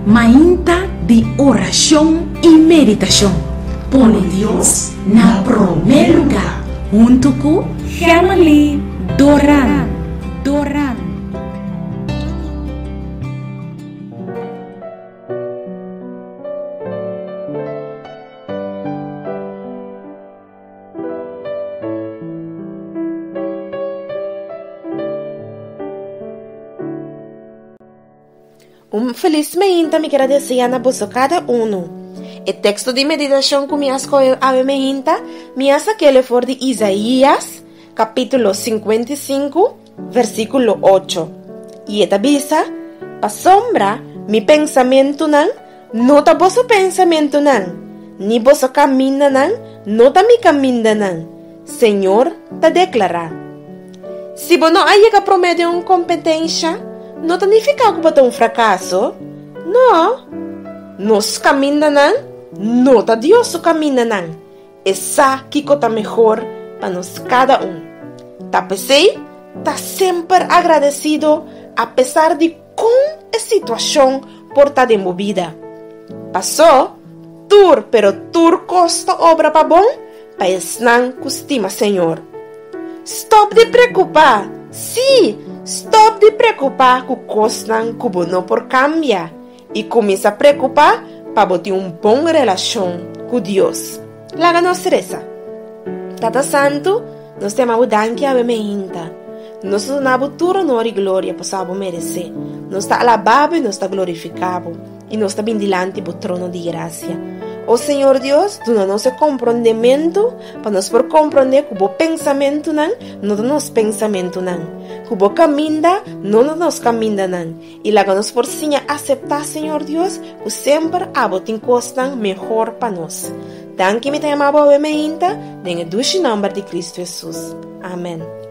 Mainta de oración y meditación. Pone Dios na primer lugar. Junto con Heavenly Doran. Feliz meinta me quero desejar na bolsa cada uno. O texto de meditação que me escolheu a meinta, me aquele for de Isaías, capítulo 55, versículo 8. E esta bisa, pa sombra, mi pensamento não tá bolsa pensamento ni bolsa caminha não tá mi caminha Senhor, tá declarar. Se você não aí que promete uma competência, não significa que você é um fracasso. Não. Nos caminha não tá Deus caminha Essa que está melhor para nós cada Tá pensei, tá sempre agradecido a pesar de como a situação por estar demovida. Passou, pero costa obra para bom, para esnan costima Senhor. Stop de preocupar. Sim. Stop de preocupar com coisas que você não por cambiar e começa a preocupar para ter uma boa relação com Deus. Laga nós reza. Tata Santo, nós temos a dança a meinta. Nós damos toda honra e glória para saber merecer. Nós está alabado e nós está glorificado. E nós está bem diante do trono de graça. Oh Senhor Deus, dá nosso compreendimento para nós por compreender que o pensamento não é nosso pensamento que o caminho não é nosso caminho e lá nós por sim aceitar Senhor Deus que sempre há tem coisas melhor para nós. Danke me tem amado a meinta, em o nome de Cristo Jesus. Amém.